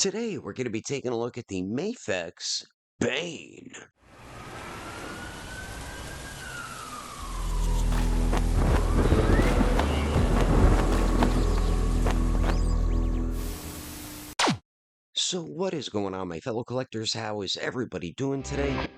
Today, we're going to be taking a look at the Mafex BANE. So what is going on, my fellow collectors? How is everybody doing today?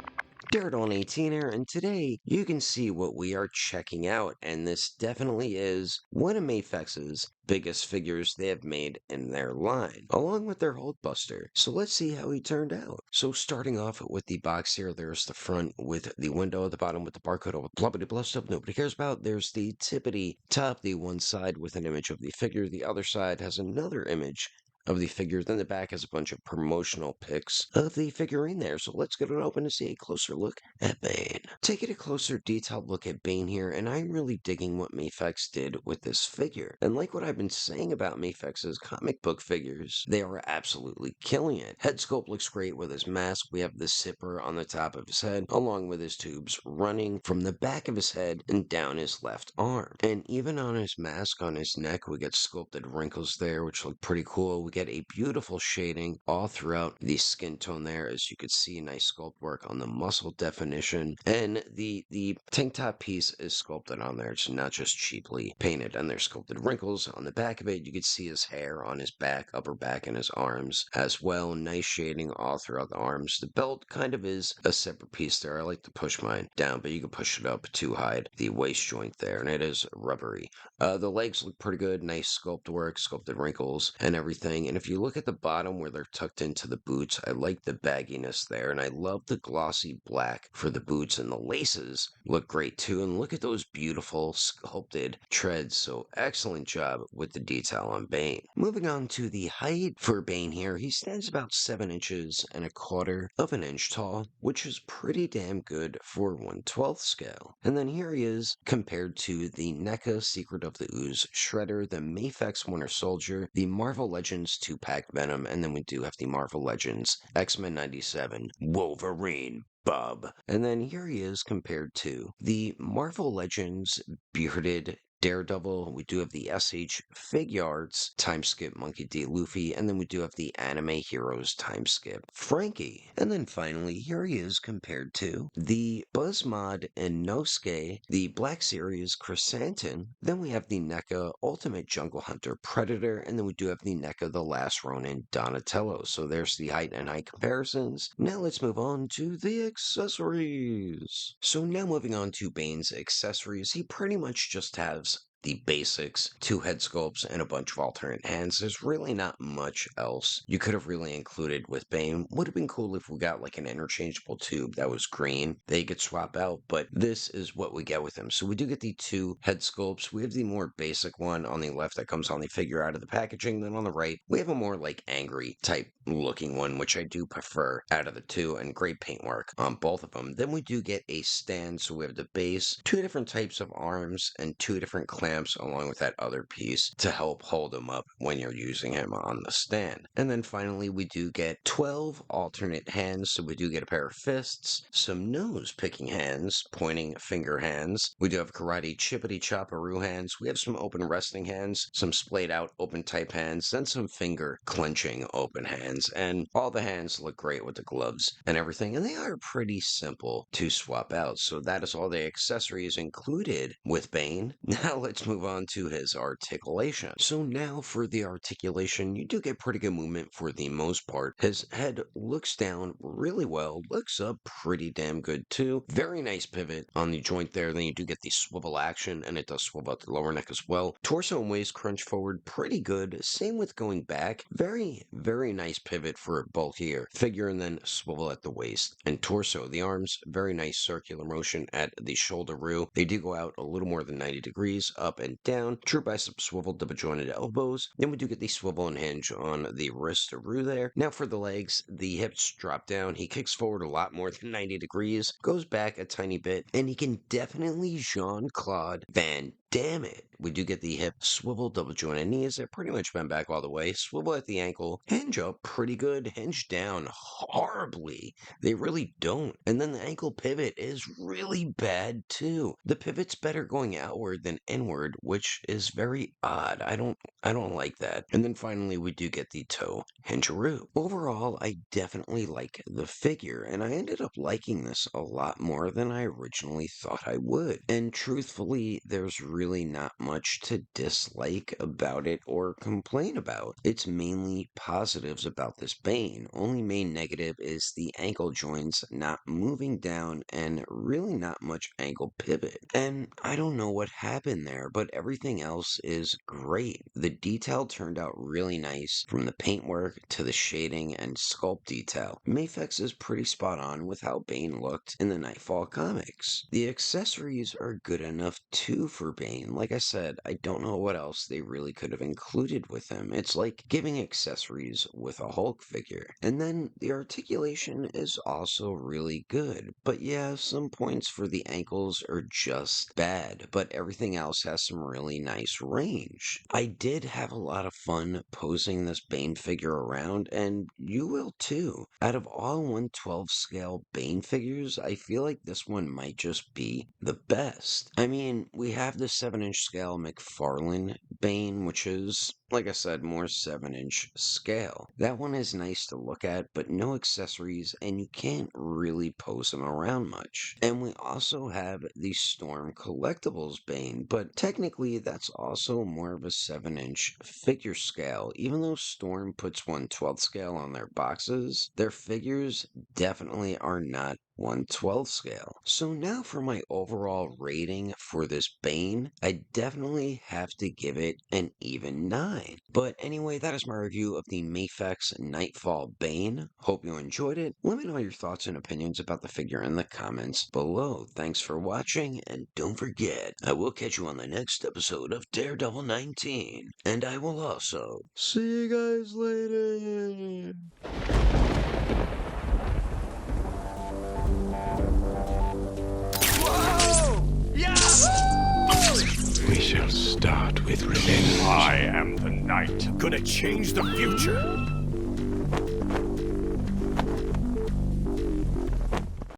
Daredon18 here, and today you can see what we are checking out, and this definitely is one of Mafex's biggest figures they have made in their line, along with their Hulkbuster. So let's see how he turned out. So starting off with the box here, there's the front with the window at the bottom with the barcode of blah blah blah stuff nobody cares about. There's the tippity top, the one side with an image of the figure, the other side has another image of the figure. Then the back has a bunch of promotional pics of the figurine there. So let's get it open to see a closer look at Bane. Taking a closer detailed look at Bane here, and I'm really digging what Mafex did with this figure. And like what I've been saying about Mafex's comic book figures, they are absolutely killing it. Head sculpt looks great with his mask. We have the zipper on the top of his head, along with his tubes running from the back of his head and down his left arm. And even on his mask on his neck, we get sculpted wrinkles there, which look pretty cool. We get a beautiful shading all throughout the skin tone there, as you could see, nice sculpt work on the muscle definition, and the tank top piece is sculpted on there. It's not just cheaply painted, and there's sculpted wrinkles on the back of it. You could see his hair on his back, upper back, and his arms as well. Nice shading all throughout the arms. The belt kind of is a separate piece there. I like to push mine down, but you can push it up to hide the waist joint there, and it is rubbery. The legs look pretty good. Nice sculpt work, sculpted wrinkles, and everything. And if you look at the bottom where they're tucked into the boots, I like the bagginess there, and I love the glossy black for the boots, and the laces look great too. And look at those beautiful sculpted treads. So excellent job with the detail on Bane. Moving on to the height for Bane here, he stands about 7 inches and a quarter of an inch tall, which is pretty damn good for 1/12 scale. And then here he is compared to the NECA Secret of the Ooze Shredder, the Mafex Winter Soldier, the Marvel Legends 2-pack Venom, and then we do have the Marvel Legends X-Men 97 Wolverine Bub. And then here he is compared to the Marvel Legends Bearded Daredevil. We do have the SH Figuarts Time Skip Monkey D. Luffy, and then we do have the Anime Heroes Time Skip Frankie. And then finally, here he is compared to the Buzzmod Inosuke, the Black Series Chrysanthemum. Then we have the NECA Ultimate Jungle Hunter Predator, and then we do have the NECA The Last Ronin Donatello. So there's the height and height comparisons. Now let's move on to the accessories. So now moving on to Bane's accessories, he pretty much just has the basics, 2 head sculpts, and a bunch of alternate hands. There's really not much else you could have really included with Bane. Would have been cool if we got like an interchangeable tube that was green that you could swap out, but this is what we get with him. So we do get the 2 head sculpts. We have the more basic one on the left that comes on the figure out of the packaging. Then on the right, we have a more like angry type looking one, which I do prefer out of the 2, and great paintwork on both of them. Then we do get a stand. So we have the base, 2 different types of arms, and 2 different clamps along with that other piece to help hold him up when you're using him on the stand. And then finally, we do get 12 alternate hands. So we do get a pair of fists, some nose picking hands, pointing finger hands. We do have karate chippity chopperoo hands. We have some open resting hands, some splayed out open type hands, then some finger clenching open hands. And all the hands look great with the gloves and everything. And they are pretty simple to swap out. So that is all the accessories included with Bane. Now let's move on to his articulation. So now for the articulation, you do get pretty good movement for the most part. His head looks down really well, looks up pretty damn good too. Very nice pivot on the joint there. Then you do get the swivel action, and it does swivel out the lower neck as well. Torso and waist crunch forward, pretty good. Same with going back. Very, very nice pivot for a bulkier figure, and then swivel at the waist and torso. The arms, very nice circular motion at the shoulder-roo. They do go out a little more than 90 degrees, up and down. True bicep swivel, double jointed elbows. Then we do get the swivel and hinge on the wrist-a-roo there. Now for the legs, the hips drop down. He kicks forward a lot more than 90 degrees, goes back a tiny bit, and he can definitely Jean-Claude Van Damme it. We do get the hip swivel, double jointed knees. They're pretty much bent back all the way. Swivel at the ankle. Hinge up pretty good. Hinge down horribly. They really don't. And then the ankle pivot is really bad too. The pivot's better going outward than inward, which is very odd. I don't I don't like that. And then finally, we do get the toe hingeroo. Overall, I definitely like the figure, and I ended up liking this a lot more than I originally thought I would. And truthfully, there's really not much to dislike about it or complain about. It's mainly positives about this Bane. Only main negative is the ankle joints not moving down and really not much ankle pivot. And I don't know what happened there, but everything else is great. The detail turned out really nice, from the paintwork to the shading and sculpt detail. Mafex is pretty spot on with how Bane looked in the Knightfall comics. The accessories are good enough too for Bane. Like I said, I don't know what else they really could have included with him. It's like giving accessories with a Hulk figure. And then the articulation is also really good. But yeah, some points for the ankles are just bad, but everything else has some really nice range. I did have a lot of fun posing this Bane figure around, and you will too. Out of all 1/12 scale Bane figures, I feel like this one might just be the best. I mean, we have the 7-inch scale McFarlane Bane, which is, like I said, more 7-inch scale. That one is nice to look at, but no accessories, and you can't really pose him around much. And we also have the Storm Collectibles Bane, but technically that's also more of a 7-inch figure scale. Even though Storm puts 1/12 scale on their boxes, their figures definitely are not 1/12 scale. So now for my overall rating for this Bane, I definitely have to give it an even 9. But anyway, that is my review of the Mafex Knightfall Bane. Hope you enjoyed it. Let me know your thoughts and opinions about the figure in the comments below. Thanks for watching, and don't forget, I will catch you on the next episode of Daredevil 19. And I will also see you guys later. We shall start with revenge. I am the knight. Gonna change the future.